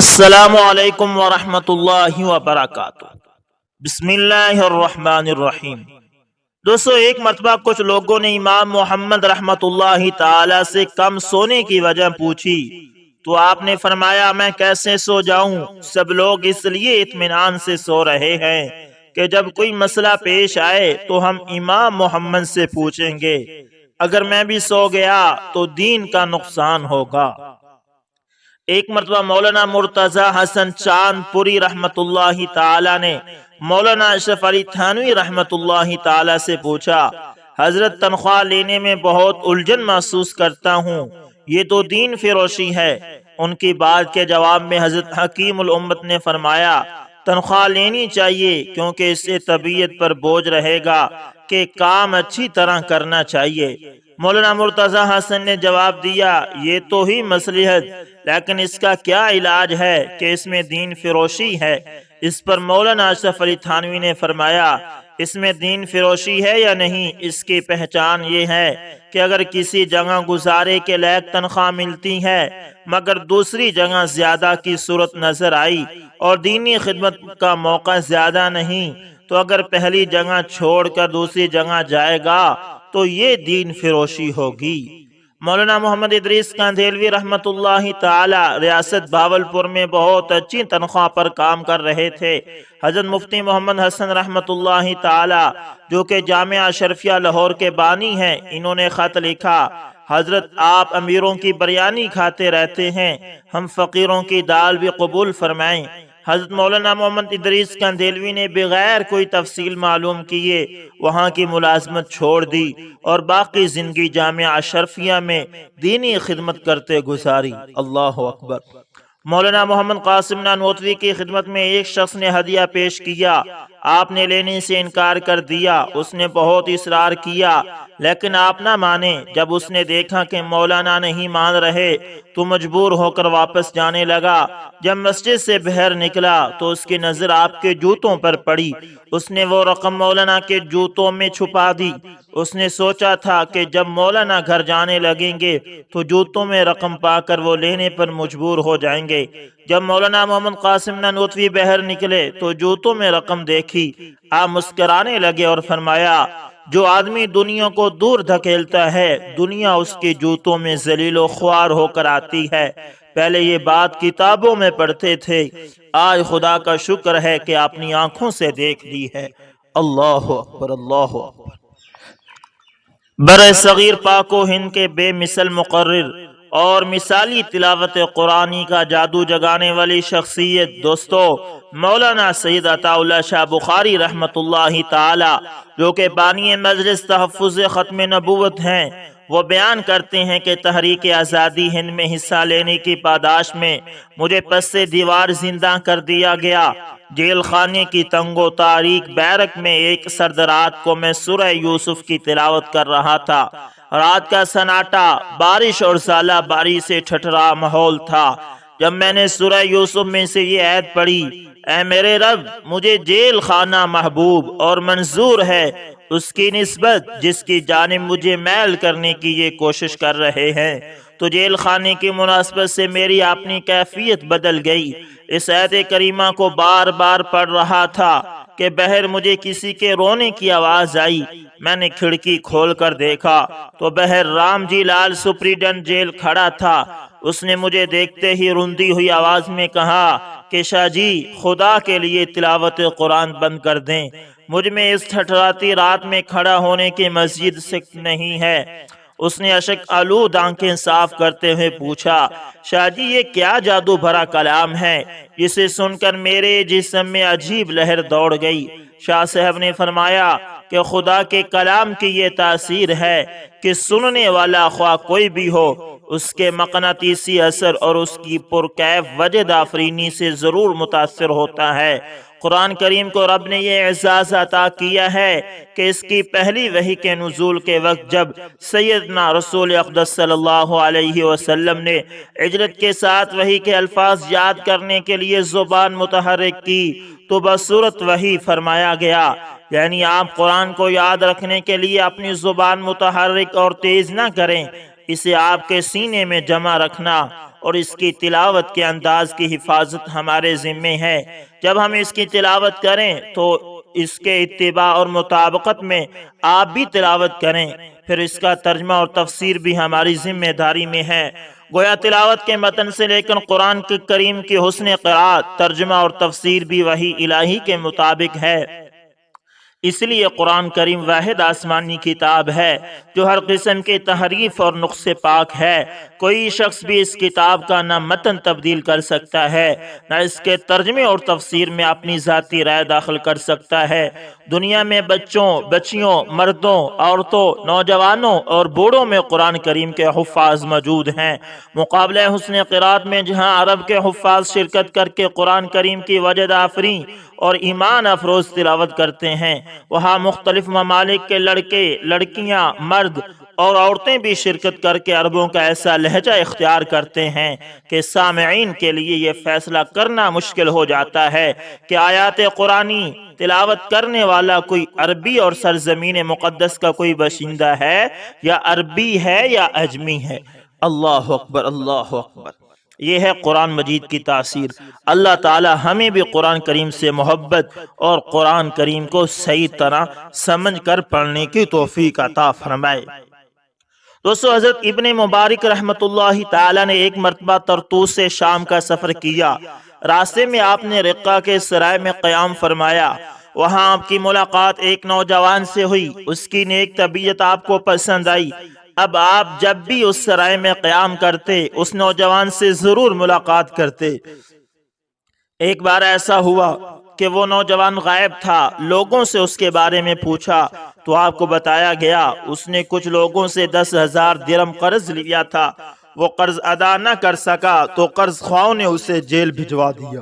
السلام علیکم ورحمۃ اللہ وبرکاتہ۔ بسم اللہ الرحمن الرحیم۔ دوستو، ایک مرتبہ کچھ لوگوں نے امام محمد رحمۃ اللہ تعالی سے کم سونے کی وجہ پوچھی تو آپ نے فرمایا، میں کیسے سو جاؤں؟ سب لوگ اس لیے اطمینان سے سو رہے ہیں کہ جب کوئی مسئلہ پیش آئے تو ہم امام محمد سے پوچھیں گے، اگر میں بھی سو گیا تو دین کا نقصان ہوگا۔ ایک مرتبہ مولانا مرتضی حسن چاند پوری رحمت اللہ تعالی نے مولانا اشرف علی تھانوی رحمت اللہ تعالی سے پوچھا، حضرت تنخواہ لینے میں بہت الجھن محسوس کرتا ہوں، یہ تو دین فروشی ہے۔ ان کی بات کے جواب میں حضرت حکیم الامت نے فرمایا، تنخواہ لینی چاہیے کیونکہ اس سے طبیعت پر بوجھ رہے گا کہ کام اچھی طرح کرنا چاہیے۔ مولانا مرتضی حسن نے جواب دیا، یہ تو ہی مصلحت، لیکن اس کا کیا علاج ہے کہ اس میں دین فروشی ہے؟ اس پر مولانا اشرف علی تھانوی نے فرمایا، اس میں دین فروشی ہے یا نہیں، اس کی پہچان یہ ہے کہ اگر کسی جگہ گزارے کے لائق تنخواہ ملتی ہے مگر دوسری جگہ زیادہ کی صورت نظر آئی اور دینی خدمت کا موقع زیادہ نہیں تو اگر پہلی جگہ چھوڑ کر دوسری جگہ جائے گا تو یہ دین فروشی ہوگی۔ مولانا محمد ادریس کاندھیلوی رحمت اللہ تعالی ریاست بھاولپور میں بہت اچھی تنخواہ پر کام کر رہے تھے۔ حضرت مفتی محمد حسن رحمت اللہ تعالی جو کہ جامعہ اشرفیہ لاہور کے بانی ہیں، انہوں نے خط لکھا، حضرت آپ امیروں کی بریانی کھاتے رہتے ہیں، ہم فقیروں کی دال بھی قبول فرمائیں۔ حضرت مولانا محمد ادریس کاندھیلوی نے بغیر کوئی تفصیل معلوم کیے وہاں کی ملازمت چھوڑ دی اور باقی زندگی جامعہ اشرفیہ میں دینی خدمت کرتے گزاری۔ اللہ اکبر۔ مولانا محمد قاسم نانوتوی کی خدمت میں ایک شخص نے ہدیہ پیش کیا، آپ نے لینے سے انکار کر دیا۔ اس نے بہت اصرار کیا لیکن آپ نہ مانے۔ جب اس نے دیکھا کہ مولانا نہیں مان رہے تو مجبور ہو کر واپس جانے لگا۔ جب مسجد سے باہر نکلا تو اس کی نظر آپ کے جوتوں پر پڑی۔ اس نے وہ رقم مولانا کے جوتوں میں چھپا دی۔ اس نے سوچا تھا کہ جب مولانا گھر جانے لگیں گے تو جوتوں میں رقم پا کر وہ لینے پر مجبور ہو جائیں گے۔ جب مولانا محمد قاسم نانوتوی باہر نکلے تو جوتوں میں رقم دیکھی، آپ مسکرانے لگے اور فرمایا، جو آدمی دنیا کو دور دھکیلتا ہے دنیا اس کے جوتوں میں ذلیل و خوار ہو کر آتی ہے۔ پہلے یہ بات کتابوں میں پڑھتے تھے، آج خدا کا شکر ہے کہ اپنی آنکھوں سے دیکھ لی ہے۔ اللہ اکبر، اللہ اکبر۔ برِ صغیر پاک و ہند کے بے مثل مقرر اور مثالی تلاوت قرآنی کا جادو جگانے والی شخصیت دوستو مولانا سید عطا اللہ شاہ بخاری رحمت اللہ تعالی جو کہ بانی مجلس تحفظ ختم نبوت ہیں، وہ بیان کرتے ہیں کہ تحریک آزادی ہند میں حصہ لینے کی پاداش میں مجھے پس سے دیوار زندہ کر دیا گیا۔ جیل خانے کی تنگ و تاریک بیرک میں ایک سرد رات کو میں سورہ یوسف کی تلاوت کر رہا تھا۔ رات کا سناٹا، بارش اور ژالہ باری سے ٹھٹرا ماحول تھا۔ جب میں نے سورہ یوسف میں سے یہ آیت پڑھی، اے میرے رب، مجھے جیل خانہ محبوب اور منظور ہے اس کی نسبت جس کی جانب مجھے میل کرنے کی یہ کوشش کر رہے ہیں، تو جیل خانے کی مناسبت سے میری اپنی کیفیت بدل گئی۔ اس آیت کریمہ کو بار بار پڑھ رہا تھا کہ بہر مجھے کسی کے رونے کی آواز آئی۔ میں نے کھڑکی کھول کر دیکھا تو بہر رام جی لال سپریڈنٹ جیل کھڑا تھا۔ اس نے مجھے دیکھتے ہی روندی ہوئی آواز میں کہا کہ شاہ جی، خدا کے لیے تلاوت قرآن بند کر دیں، مجھ میں اس ٹھٹراتی رات میں کھڑا ہونے کی مسجد سے نہیں ہے۔ اس نے اشک آلود آنکھیں صاف کرتے ہوئے پوچھا، شاہ جی یہ کیا جادو بھرا کلام ہے؟ جسے سن کر میرے جسم میں عجیب لہر دوڑ گئی۔ شاہ صاحب نے فرمایا کہ خدا کے کلام کی یہ تاثیر ہے کہ سننے والا خواہ کوئی بھی ہو، اس کے مقناطیسی اثر اور اس کی پرکیف وجد آفرینی سے ضرور متاثر ہوتا ہے۔ قرآن کریم کو رب نے یہ اعزاز عطا کیا ہے کہ اس کی پہلی وحی کے نزول کے وقت جب سیدنا رسول اقدس صلی اللہ علیہ وسلم نے عجلت کے ساتھ وحی کے الفاظ یاد کرنے کے لیے زبان متحرک کی تو بصورت وحی فرمایا گیا، یعنی آپ قرآن کو یاد رکھنے کے لیے اپنی زبان متحرک اور تیز نہ کریں، اسے آپ کے سینے میں جمع رکھنا اور اس کی تلاوت کے انداز کی حفاظت ہمارے ذمے ہے۔ جب ہم اس کی تلاوت کریں تو اس کے اتباع اور مطابقت میں آپ بھی تلاوت کریں، پھر اس کا ترجمہ اور تفسیر بھی ہماری ذمہ داری میں ہے۔ گویا تلاوت کے متن سے لے کر قرآن کریم کی حسن قرأت، ترجمہ اور تفسیر بھی وحی الہی کے مطابق ہے۔ اس لیے قرآن کریم واحد آسمانی کتاب ہے جو ہر قسم کے تحریف اور نقص سے پاک ہے۔ کوئی شخص بھی اس کتاب کا نہ متن تبدیل کر سکتا ہے، نہ اس کے ترجمے اور تفسیر میں اپنی ذاتی رائے داخل کر سکتا ہے۔ دنیا میں بچوں، بچیوں، مردوں، عورتوں، نوجوانوں اور بوڑھوں میں قرآن کریم کے حفاظ موجود ہیں۔ مقابلہ حسن قرأت میں جہاں عرب کے حفاظ شرکت کر کے قرآن کریم کی وجد آفریں اور ایمان افروز تلاوت کرتے ہیں، وہاں مختلف ممالک کے لڑکے، لڑکیاں، مرد اور عورتیں بھی شرکت کر کے عربوں کا ایسا لہجہ اختیار کرتے ہیں کہ سامعین کے لیے یہ فیصلہ کرنا مشکل ہو جاتا ہے کہ آیات قرآنی تلاوت کرنے والا کوئی عربی اور سرزمین مقدس کا کوئی باشندہ ہے، یا عربی ہے یا اجمی ہے۔ اللہ اکبر، اللہ اکبر۔ یہ ہے قرآن مجید کی تاثیر۔ اللہ تعالی ہمیں بھی قرآن کریم سے محبت اور قرآن کریم کو صحیح طرح سمجھ کر پڑھنے کی توفیق عطا فرمائے۔ دوستو، حضرت ابن مبارک رحمت اللہ تعالی نے ایک مرتبہ طرطوس سے شام کا سفر کیا۔ راستے میں آپ نے رقہ کے سرائے میں قیام فرمایا۔ وہاں آپ کی ملاقات ایک نوجوان سے ہوئی۔ اس کی نیک طبیعت آپ کو پسند آئی۔ اب آپ جب بھی اس سرائے میں قیام کرتے اس نوجوان سے ضرور ملاقات کرتے۔ ایک بار ایسا ہوا کہ وہ نوجوان غائب تھا۔ لوگوں سے اس کے بارے میں پوچھا تو آپ کو بتایا گیا اس نے کچھ لوگوں سے 10,000 درہم قرض لیا تھا۔ وہ قرض ادا نہ کر سکا تو قرض خواہوں نے اسے جیل بھجوا دیا۔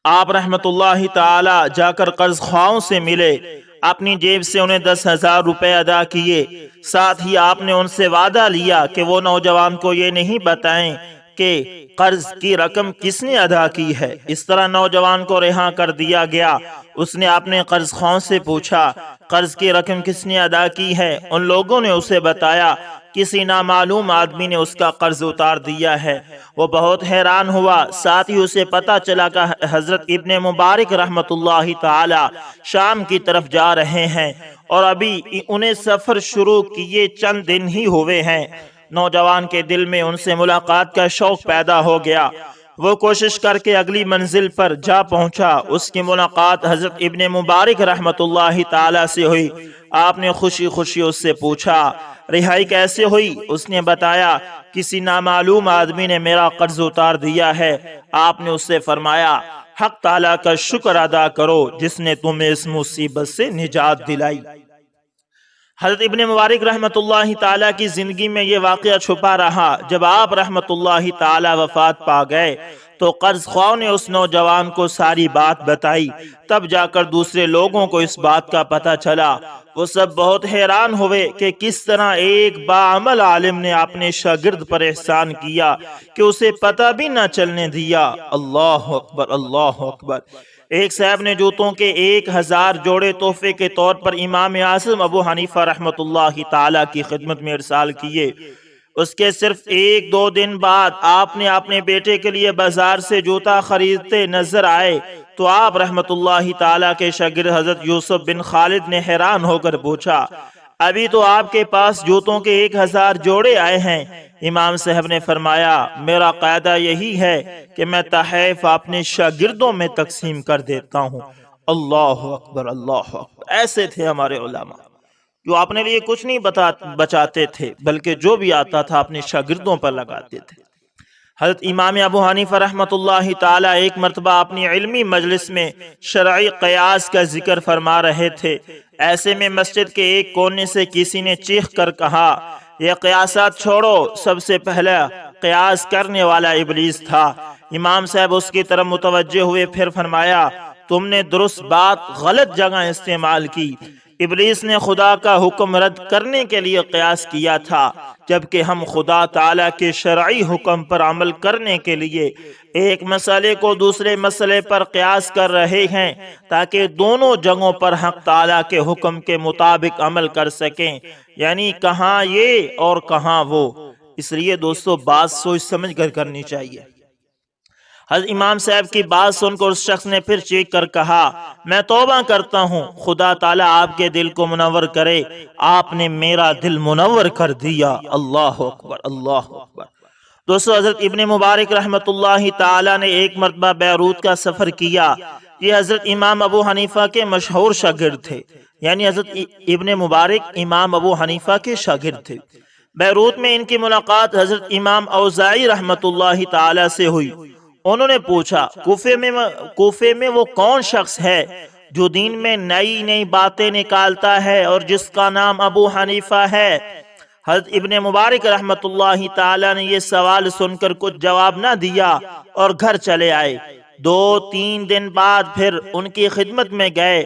آپ رحمت اللہ تعالی جا کر قرض خواہوں سے ملے، اپنی جیب سے انہیں 10,000 روپے ادا کیے۔ ساتھ ہی آپ نے ان سے وعدہ لیا کہ وہ نوجوان کو یہ نہیں بتائیں کہ قرض کی رقم کس نے ادا کی ہے۔ اس طرح نوجوان کو رہا کر دیا گیا۔ اس نے اپنے قرض خواہوں سے پوچھا قرض کی رقم کس نے ادا کی ہے۔ ان لوگوں نے اسے بتایا کسی نامعلوم آدمی نے اس کا قرض اتار دیا ہے۔ وہ بہت حیران ہوا۔ ساتھ ہی اسے پتا چلا کہ حضرت ابن مبارک رحمت اللہ تعالی شام کی طرف جا رہے ہیں اور ابھی انہیں سفر شروع کیے چند دن ہی ہوئے ہیں۔ نوجوان کے دل میں ان سے ملاقات کا شوق پیدا ہو گیا۔ وہ کوشش کر کے اگلی منزل پر جا پہنچا۔ اس کی ملاقات حضرت ابن مبارک رحمت اللہ تعالی سے ہوئی۔ آپ نے خوشی خوشی اس سے پوچھا رہائی کیسے ہوئی؟ اس نے بتایا کسی نامعلوم آدمی نے میرا قرض اتار دیا ہے۔ آپ نے اس سے فرمایا حق تعالی کا شکر ادا کرو جس نے تمہیں اس مصیبت سے نجات دلائی۔ حضرت ابن مبارک رحمت اللہ تعالی کی زندگی میں یہ واقعہ چھپا رہا۔ جب آپ رحمت اللہ تعالی وفات پا گئے تو قرض خواہوں نے اس نوجوان کو ساری بات بتائی۔ تب جا کر دوسرے لوگوں کو اس بات کا پتہ چلا۔ وہ سب بہت حیران ہوئے کہ کس طرح ایک باعمل عالم نے اپنے شاگرد پر احسان کیا کہ اسے پتہ بھی نہ چلنے دیا۔ اللہ اکبر، اللہ اکبر۔ ایک صاحب نے جوتوں کے 1,000 جوڑے تحفے کے طور پر امام اعظم ابو حنیفہ رحمت اللہ تعالی کی خدمت میں ارسال کیے۔ اس کے صرف 1-2 دن بعد آپ نے اپنے بیٹے کے لیے بازار سے جوتا خریدتے نظر آئے تو آپ رحمت اللہ تعالی کے شاگرد حضرت یوسف بن خالد نے حیران ہو کر پوچھا ابھی تو آپ کے پاس جوتوں کے 1,000 جوڑے آئے ہیں۔ امام صاحب نے فرمایا میرا قاعدہ یہی ہے کہ میں تحائف اپنے شاگردوں میں تقسیم کر دیتا ہوں۔ اللہ اکبر، اللہ اکبر۔ ایسے تھے ہمارے علماء جو اپنے لیے کچھ نہیں بچاتے تھے بلکہ جو بھی آتا تھا اپنے شاگردوں پر لگاتے تھے۔ حضرت امام ابو حنیفہ رحمت اللہ تعالی ایک مرتبہ اپنی علمی مجلس میں شرعی قیاس کا ذکر فرما رہے تھے۔ ایسے میں مسجد کے ایک کونے سے کسی نے چیخ کر کہا یہ قیاسات چھوڑو، سب سے پہلا قیاس کرنے والا ابلیس تھا۔ امام صاحب اس کی طرف متوجہ ہوئے، پھر فرمایا تم نے درست بات غلط جگہ استعمال کی۔ ابلیس نے خدا کا حکم رد کرنے کے لیے قیاس کیا تھا، جبکہ ہم خدا تعالی کے شرعی حکم پر عمل کرنے کے لیے ایک مسئلے کو دوسرے مسئلے پر قیاس کر رہے ہیں تاکہ دونوں جگہوں پر حق تعالی کے حکم کے مطابق عمل کر سکیں، یعنی کہاں یہ اور کہاں وہ۔ اس لیے دوستو بات سوچ سمجھ کر کرنی چاہیے۔ حضرت امام صاحب کی بات سن کر اس شخص نے پھر چیخ کر کہا، میں توبہ کرتا ہوں، خدا تعالیٰ آپ کے دل کو منور کرے، آپ نے میرا دل منور کر دیا۔ اللہ اکبر، اللہ اکبر۔ دوستو حضرت ابن مبارک رحمت اللہ تعالیٰ نے ایک مرتبہ بیروت کا سفر کیا۔ یہ حضرت امام ابو حنیفہ کے مشہور شاگرد تھے، یعنی حضرت ابن مبارک امام ابو حنیفہ کے شاگرد تھے۔ بیروت میں ان کی ملاقات حضرت امام اوزاعی رحمت اللہ تعالیٰ سے ہوئی۔ انہوں نے پوچھا، کوفے میں وہ کون شخص ہے جو دین میں نئی نئی باتیں نکالتا ہے اور جس کا نام ابو حنیفہ ہے؟ حضرت ابن مبارک رحمت اللہ تعالیٰ نے یہ سوال سن کر کچھ جواب نہ دیا اور گھر چلے آئے۔ 2-3 دن بعد پھر ان کی خدمت میں گئے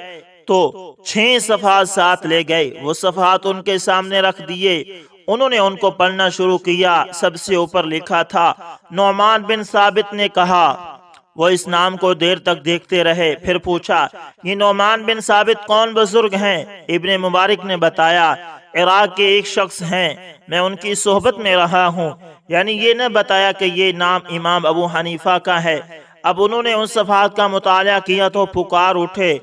تو 6 صفحات ساتھ لے گئے۔ وہ صفحات ان کے سامنے رکھ دیے۔ انہوں نے ان کو پڑھنا شروع کیا۔ سب سے اوپر لکھا تھا، نعمان بن ثابت نے کہا۔ وہ اس نام کو دیر تک دیکھتے رہے، پھر پوچھا، یہ نعمان بن ثابت کون بزرگ ہیں؟ ابن مبارک نے بتایا، عراق کے ایک شخص ہیں، میں ان کی صحبت میں رہا ہوں۔ یعنی یہ نہ بتایا کہ یہ نام امام ابو حنیفہ کا ہے۔ اب انہوں نے ان صفحات کا مطالعہ کیا تو پکار اٹھے،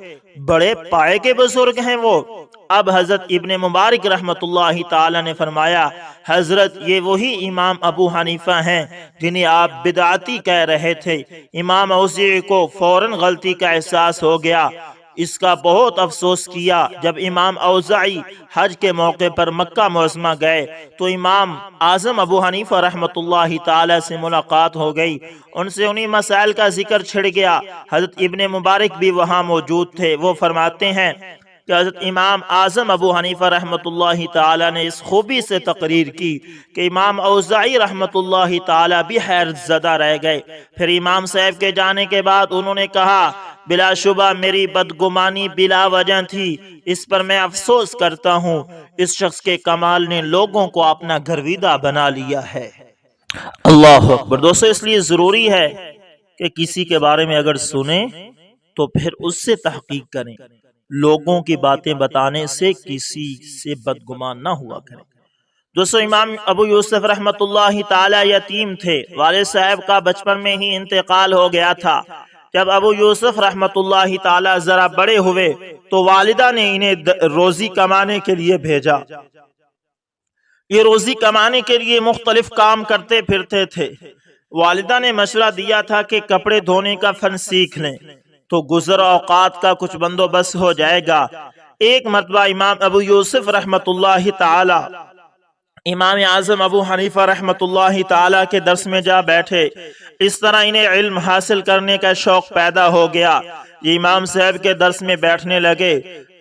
بڑے پائے کے بزرگ ہیں وہ۔ اب حضرت ابن مبارک رحمت اللہ تعالی نے فرمایا، حضرت یہ وہی امام ابو حنیفہ ہیں جنہیں آپ بدعتی کہہ رہے تھے۔ امام اوزاعی کو فوراً غلطی کا احساس ہو گیا۔ اس کا بہت افسوس کیا۔ جب امام اوزاعی حج کے موقع پر مکہ معظمہ گئے تو امام اعظم ابو حنیفہ رحمت اللہ تعالی سے ملاقات ہو گئی۔ ان سے انہی مسائل کا ذکر چھڑ گیا۔ حضرت ابن مبارک بھی وہاں موجود تھے۔ وہ فرماتے ہیں کہ حضرت امام اعظم ابو حنیفہ رحمت اللہ تعالی نے اس خوبی سے تقریر کی کہ امام اوزاعی رحمت اللہ تعالی بھی حیرت زدہ رہ گئے۔ پھر امام صاحب کے جانے کے بعد انہوں نے کہا، بلا شبہ میری بدگمانی بلا وجہ تھی، اس پر میں افسوس کرتا ہوں۔ اس شخص کے کمال نے لوگوں کو اپنا گرویدہ بنا لیا ہے۔ اللہ اکبر۔ دوستو اس لیے ضروری ہے کہ کسی کے بارے میں اگر سنیں تو پھر اس سے تحقیق کریں۔ لوگوں کی باتیں بتانے سے کسی سے بدگمان نہ ہوا کریں۔ دوستو امام ابو یوسف رحمت اللہ تعالی یتیم تھے۔ والد صاحب کا بچپن میں ہی انتقال ہو گیا تھا۔ جب ابو یوسف رحمت اللہ تعالی ذرا بڑے ہوئے تو والدہ نے انہیں روزی کمانے کے لیے بھیجا۔ یہ روزی کمانے کے لیے مختلف کام کرتے پھرتے تھے۔ والدہ نے مشورہ دیا تھا کہ کپڑے دھونے کا فن سیکھ لیں تو گزر اوقات کا کچھ بندوبست ہو جائے گا۔ ایک مرتبہ امام ابو یوسف رحمت اللہ تعالی امام اعظم ابو حنیفہ رحمت اللہ تعالی کے درس میں جا بیٹھے۔ اس طرح انہیں علم حاصل کرنے کا شوق پیدا ہو گیا۔ یہ امام صاحب کے درس میں بیٹھنے لگے۔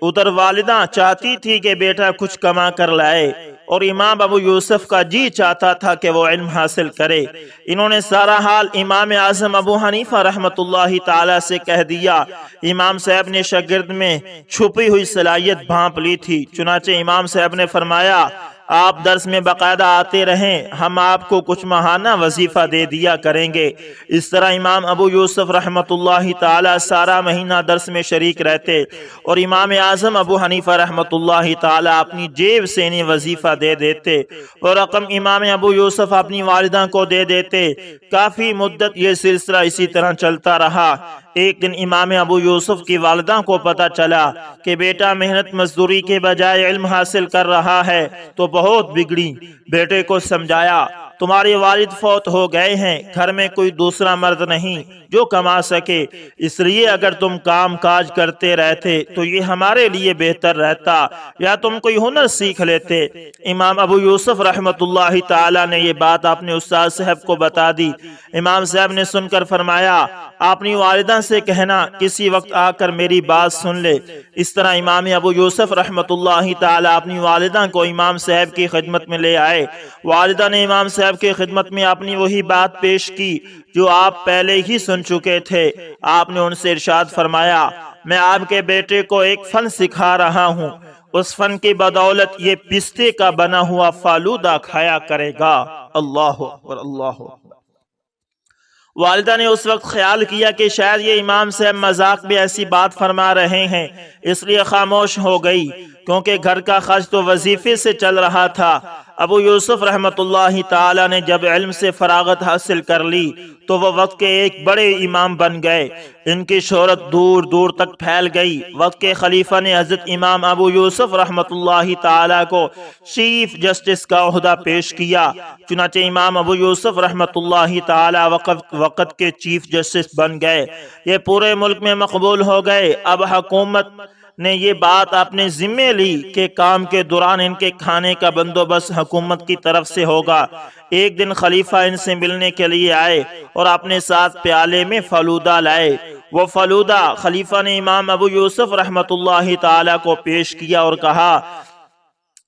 ادھر والدہ چاہتی تھی کہ بیٹا کچھ کما کر لائے اور امام ابو یوسف کا جی چاہتا تھا کہ وہ علم حاصل کرے۔ انہوں نے سارا حال امام اعظم ابو حنیفہ رحمت اللہ تعالی سے کہہ دیا۔ امام صاحب نے شاگرد میں چھپی ہوئی صلاحیت بھانپ لی تھی، چنانچہ امام صاحب نے فرمایا، آپ درس میں باقاعدہ آتے رہیں، ہم آپ کو کچھ ماہانہ وظیفہ دے دیا کریں گے۔ اس طرح امام ابو یوسف رحمت اللہ تعالی سارا مہینہ درس میں شریک رہتے اور امام اعظم ابو حنیفہ رحمت اللہ تعالی اپنی جیب سے انہیں وظیفہ دے دیتے اور رقم امام ابو یوسف اپنی والدہ کو دے دیتے۔ کافی مدت یہ سلسلہ اسی طرح چلتا رہا۔ ایک دن امام ابو یوسف کی والدہ کو پتہ چلا کہ بیٹا محنت مزدوری کے بجائے علم حاصل کر رہا ہے تو بہت بگڑی۔ بیٹے کو سمجھایا، تمہارے والد فوت ہو گئے ہیں، گھر میں کوئی دوسرا مرد نہیں جو کما سکے، اس لیے اگر تم کام کاج کرتے رہتے تو یہ ہمارے لیے بہتر رہتا، یا تم کوئی ہنر سیکھ لیتے۔ امام ابو یوسف رحمت اللہ تعالی نے یہ بات اپنے استاد صاحب کو بتا دی۔ امام صاحب نے سن کر فرمایا، اپنی والدہ سے کہنا کسی وقت آ کر میری بات سن لے۔ اس طرح امام ابو یوسف رحمت اللہ تعالی اپنی والدہ کو امام صاحب کی خدمت میں لے آئے۔ والدہ نے امام صاحب کی خدمت میں اپنی وہی بات پیش کی جو آپ پہلے ہی سن چکے تھے۔ آپ نے ان سے ارشاد فرمایا، میں آپ کے بیٹے کو ایک فن سکھا رہا ہوں، اس فن کی بدولت یہ پستے کا بنا ہوا فالودہ کھایا کرے گا۔ اللہ اکبر، اللہ اکبر۔ والدہ نے اس وقت خیال کیا کہ شاید یہ امام صاحب مذاق میں ایسی بات فرما رہے ہیں، اس لیے خاموش ہو گئی۔ کیونکہ گھر کا خرچ تو وظیفے سے چل رہا تھا۔ ابو یوسف رحمت اللہ تعالی نے جب علم سے فراغت حاصل کر لی تو وہ وقت کے ایک بڑے امام بن گئے۔ ان کی شہرت دور دور تک پھیل گئی۔ وقت کے خلیفہ نے حضرت امام ابو یوسف رحمت اللہ تعالی کو چیف جسٹس کا عہدہ پیش کیا۔ چنانچہ امام ابو یوسف رحمت اللہ تعالی وقت کے چیف جسٹس بن گئے۔ یہ پورے ملک میں مقبول ہو گئے۔ اب حکومت نے یہ بات اپنے ذمے لی کہ کام کے دوران ان کے کھانے کا بندوبست حکومت کی طرف سے ہوگا۔ ایک دن خلیفہ ان سے ملنے کے لیے آئے اور اپنے ساتھ پیالے میں فلودہ لائے۔ وہ فلودہ خلیفہ نے امام ابو یوسف رحمت اللہ تعالی کو پیش کیا اور کہا،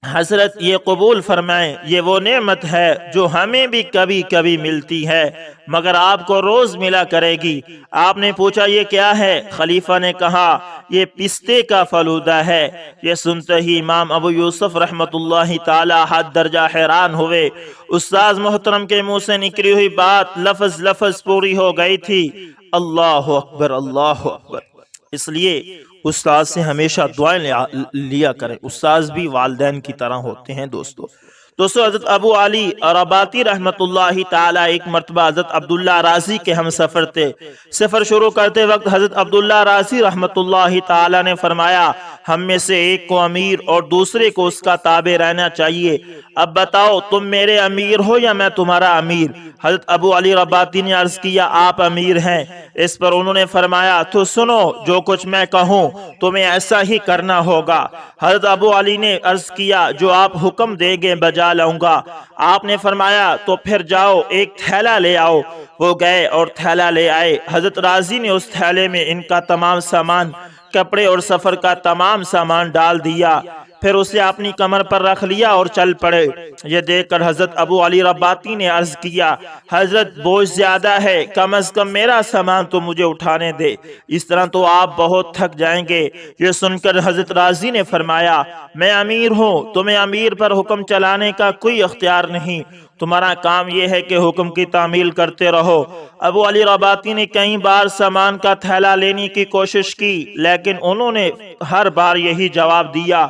حضرت یہ قبول فرمائیں، یہ وہ نعمت ہے جو ہمیں بھی کبھی کبھی ملتی ہے مگر آپ کو روز ملا کرے گی۔ آپ نے پوچھا یہ کیا ہے؟ خلیفہ نے کہا یہ پستے کا فلودہ ہے۔ یہ سنتے ہی امام ابو یوسف رحمت اللہ تعالی حد درجہ حیران ہوئے۔ استاذ محترم کے منہ سے نکلی ہوئی بات لفظ لفظ پوری ہو گئی تھی۔ اللہ اکبر، اللہ اکبر۔ اس لیے استاد سے ہمیشہ دعائیں لیا کریں۔ استاد بھی والدین کی طرح ہوتے ہیں۔ دوستو حضرت ابو علی رباطی رحمت اللہ تعالی ایک مرتبہ حضرت عبداللہ رازی کے ہم سفر تھے۔ سفر شروع کرتے وقت حضرت عبداللہ رازی رحمت اللہ تعالی نے فرمایا، ہم میں سے ایک کو امیر اور دوسرے کو اس کا تابع رہنا چاہیے۔ اب بتاؤ تم میرے امیر ہو یا میں تمہارا امیر؟ حضرت ابو علی رباطی نے عرض کیا آپ امیر ہیں۔ اس پر انہوں نے فرمایا تو سنو، جو کچھ میں کہوں تمہیں ایسا ہی کرنا ہوگا۔ حضرت ابو علی نے عرض کیا جو آپ حکم دیں گے بجا لاؤں گا۔ آپ نے فرمایا تو پھر جاؤ ایک تھیلا لے آؤ۔ وہ گئے اور تھیلا لے آئے۔ حضرت رازی نے اس تھیلے میں ان کا تمام سامان، کپڑے اور سفر کا تمام سامان ڈال دیا، پھر اسے اپنی کمر پر رکھ لیا اور چل پڑے۔ یہ دیکھ کر حضرت ابو علی رباطی نے عرض کیا حضرت بوجھ زیادہ ہے، کم از کم میرا سامان تو مجھے اٹھانے دے، اس طرح تو آپ بہت تھک جائیں گے۔ یہ سن کر حضرت رازی نے فرمایا میں امیر ہوں، تمہیں امیر پر حکم چلانے کا کوئی اختیار نہیں، تمہارا کام یہ ہے کہ حکم کی تعمیل کرتے رہو۔ ابو علی رباطی نے کئی بار سامان کا تھیلا لینے کی کوشش کی لیکن انہوں نے ہر بار یہی جواب دیا۔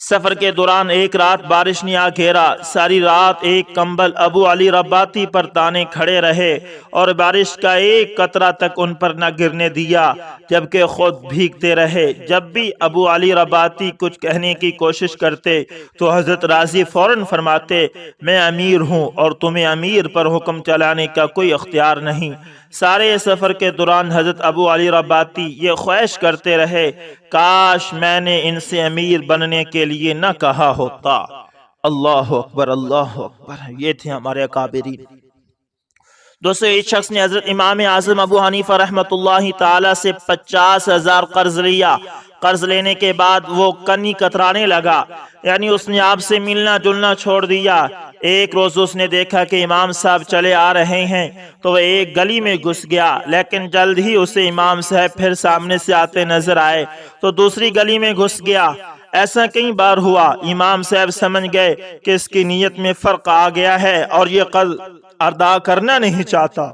سفر کے دوران ایک رات بارش نے آ گھیرا۔ ساری رات ایک کمبل ابو علی رباطی پر تانے کھڑے رہے اور بارش کا ایک قطرہ تک ان پر نہ گرنے دیا، جبکہ خود بھیگتے رہے۔ جب بھی ابو علی رباطی کچھ کہنے کی کوشش کرتے تو حضرت رازی فوراً فرماتے میں امیر ہوں اور تمہیں امیر پر حکم چلانے کا کوئی اختیار نہیں۔ سارے سفر کے دوران حضرت ابو علی رباطی یہ خواہش کرتے رہے کاش میں نے ان سے امیر بننے کے لیے نہ کہا ہوتا۔ اللہ اکبر، اللہ اکبر۔ یہ تھے ہمارے اکابرین۔ دوستو ایک شخص نے حضرت امام اعظم ابو حنیفہ رحمت اللہ تعالی سے 50,000 قرض لیا۔ قرض لینے کے بعد وہ کنی کترانے لگا، یعنی اس نے آپ سے ملنا جلنا چھوڑ دیا۔ ایک روز اس نے دیکھا کہ امام صاحب چلے آ رہے ہیں تو وہ ایک گلی میں گھس گیا، لیکن جلد ہی اسے امام صاحب پھر سامنے سے آتے نظر آئے تو دوسری گلی میں گھس گیا۔ ایسا کئی بار ہوا۔ امام صاحب سمجھ گئے کہ اس کی نیت میں فرق آ گیا ہے اور یہ قرض ادا کرنا نہیں چاہتا۔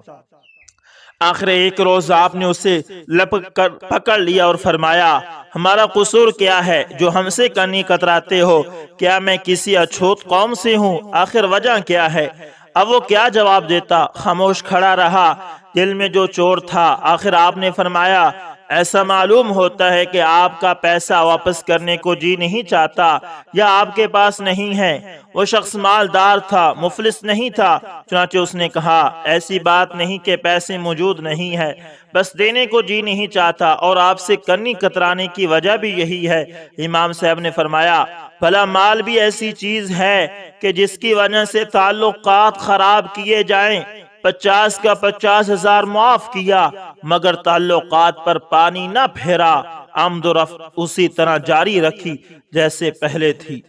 آخر ایک روز آپ نے اسے لپک کر پکڑ لیا اور فرمایا ہمارا قصور کیا ہے جو ہم سے کنی کتراتے ہو؟ کیا میں کسی اچھوت قوم سے ہوں؟ آخر وجہ کیا ہے؟ اب وہ کیا جواب دیتا؟ خاموش کھڑا رہا، دل میں جو چور تھا۔ آخر آپ نے فرمایا ایسا معلوم ہوتا ہے کہ آپ کا پیسہ واپس کرنے کو جی نہیں چاہتا یا آپ کے پاس نہیں ہے۔ وہ شخص مالدار تھا، مفلس نہیں تھا۔ چنانچہ اس نے کہا ایسی بات نہیں کہ پیسے موجود نہیں ہے، بس دینے کو جی نہیں چاہتا اور آپ سے کنی کترانے کی وجہ بھی یہی ہے۔ امام صاحب نے فرمایا بھلا مال بھی ایسی چیز ہے کہ جس کی وجہ سے تعلقات خراب کیے جائیں؟ 50 کا 50,000 معاف کیا مگر تعلقات پر پانی نہ پھیرا، آمد و رفت اسی طرح جاری رکھی جیسے پہلے تھی۔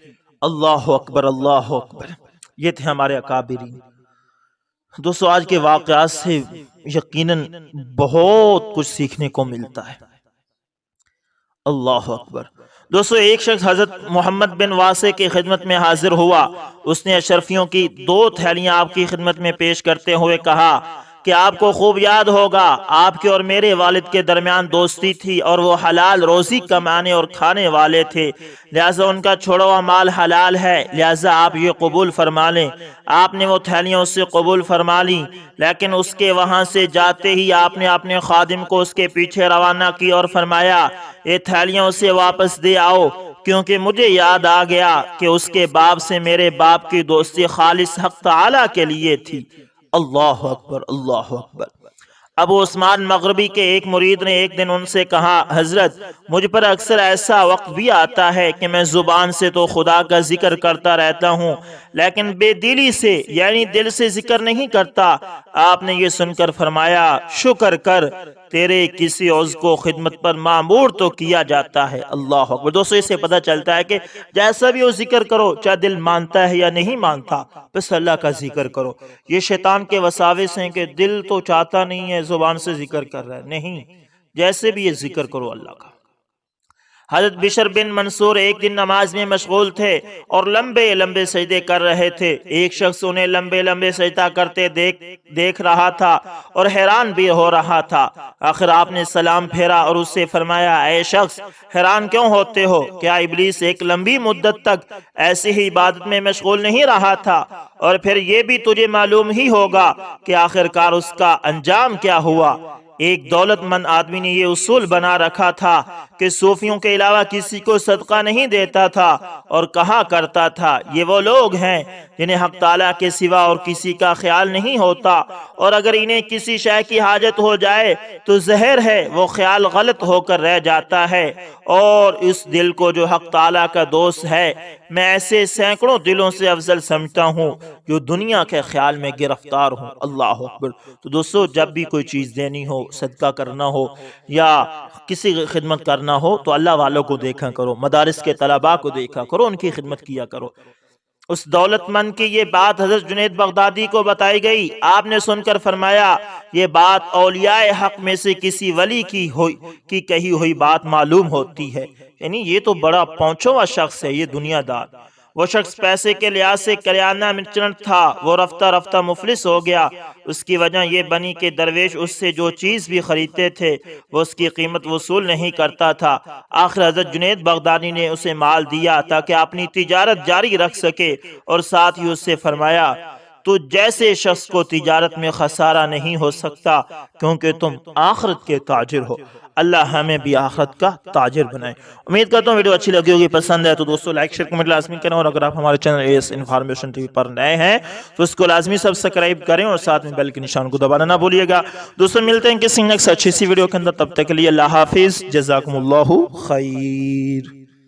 اللہ اکبر، اللہ اکبر۔ یہ تھے ہمارے اکابرین۔ دوستو آج کے واقعات سے یقیناً بہت کچھ سیکھنے کو ملتا ہے۔ اللہ اکبر۔ دوستو ایک شخص حضرت محمد بن واسع کی خدمت میں حاضر ہوا۔ اس نے اشرفیوں کی 2 تھیلیاں آپ کی خدمت میں پیش کرتے ہوئے کہا کہ آپ کو خوب یاد ہوگا آپ کے اور میرے والد کے درمیان دوستی تھی اور وہ حلال روزی کمانے اور کھانے والے تھے، لہٰذا ان کا چھوڑا ہوا مال حلال ہے، لہٰذا آپ یہ قبول فرما لیں۔ آپ نے وہ تھیلیاں اس سے قبول فرما لی، لیکن اس کے وہاں سے جاتے ہی آپ نے اپنے خادم کو اس کے پیچھے روانہ کی اور فرمایا یہ تھیلیاں اسے واپس دے آؤ، کیونکہ مجھے یاد آ گیا کہ اس کے باپ سے میرے باپ کی دوستی خالص حق تعالی کے لیے تھی۔ اللہ اکبر، اللہ اکبر۔ ابو عثمان مغربی کے ایک مرید نے ایک دن ان سے کہا، حضرت مجھ پر اکثر ایسا وقت بھی آتا ہے کہ میں زبان سے تو خدا کا ذکر کرتا رہتا ہوں لیکن بے دلی سے یعنی دل سے ذکر نہیں کرتا۔ آپ نے یہ سن کر فرمایا شکر کر، تیرے کسی عضو کو خدمت پر معمور تو کیا جاتا ہے۔ اللہ اکبر۔ دوستو اس سے پتہ چلتا ہے کہ جیسا بھی وہ ذکر کرو، چاہے دل مانتا ہے یا نہیں مانتا، بس اللہ کا ذکر کرو۔ یہ شیطان کے وساوس ہیں کہ دل تو چاہتا نہیں ہے، زبان سے ذکر کر رہا ہے، نہیں، جیسے بھی یہ ذکر کرو اللہ کا۔ حضرت بشر بن منصور ایک دن نماز میں مشغول تھے اور لمبے لمبے سجدے کر رہے تھے۔ ایک شخص انہیں لمبے لمبے سجدہ کرتے دیکھ رہا تھا اور حیران بھی ہو رہا تھا۔ آخر آپ نے سلام پھیرا اور اس سے فرمایا، اے شخص حیران کیوں ہوتے ہو؟ کیا ابلیس ایک لمبی مدت تک ایسی ہی عبادت میں مشغول نہیں رہا تھا؟ اور پھر یہ بھی تجھے معلوم ہی ہوگا کہ آخر کار اس کا انجام کیا ہوا۔ ایک دولت مند آدمی نے یہ اصول بنا رکھا تھا کہ صوفیوں کے علاوہ کسی کو صدقہ نہیں دیتا تھا اور کہا کرتا تھا یہ وہ لوگ ہیں جنہیں حق تعالیٰ کے سوا اور کسی کا خیال نہیں ہوتا، اور اگر انہیں کسی شے کی حاجت ہو جائے تو ظاہر ہے وہ خیال غلط ہو کر رہ جاتا ہے، اور اس دل کو جو حق تعالیٰ کا دوست ہے میں ایسے سینکڑوں دلوں سے افضل سمجھتا ہوں جو دنیا کے خیال میں گرفتار ہوں۔ اللہ اکبر۔ تو دوستو جب بھی کوئی چیز دینی ہو، صدقہ کرنا ہو یا کسی خدمت کرنا ہو تو اللہ والوں کو دیکھا کرو، مدارس کے طلباء کو دیکھا کرو، ان کی خدمت کیا کرو۔ اس دولت مند کی یہ بات حضرت جنید بغدادی کو بتائی گئی، آپ نے سن کر فرمایا یہ بات اولیاء حق میں سے کسی ولی کی کہی ہوئی بات معلوم ہوتی ہے، یعنی یہ تو بڑا پہنچا ہوا شخص ہے یہ دنیا دار۔ وہ شخص پیسے کے لحاظ سے کریانہ مرچنٹ تھا، وہ رفتہ رفتہ مفلس ہو گیا۔ اس کی وجہ یہ بنی کہ درویش اس سے جو چیز بھی خریدتے تھے وہ اس کی قیمت وصول نہیں کرتا تھا۔ آخر حضرت جنید بغدادی نے اسے مال دیا تاکہ اپنی تجارت جاری رکھ سکے، اور ساتھ ہی اس سے فرمایا تو جیسے شخص کو تجارت میں خسارہ نہیں ہو سکتا کیونکہ تم آخرت کے تاجر ہو۔ اللہ ہمیں بھی آخرت کا تاجر بنائے۔ امید کرتا ہوں ویڈیو اچھی لگی ہوگی، پسند ہے تو دوستو لائک شیئر کمنٹ لازمی کریں، اور اگر آپ ہمارے چینل AS انفارمیشن TV پر نئے ہیں تو اس کو لازمی سبسکرائب کریں اور ساتھ میں بیل کے نشان کو دبانا نہ بھولیے گا۔ دوستو ملتے ہیں کسی نیکسٹ اچھی سی ویڈیو کے اندر، تب تک کے لیے اللہ حافظ، جزاکم اللہ خیر۔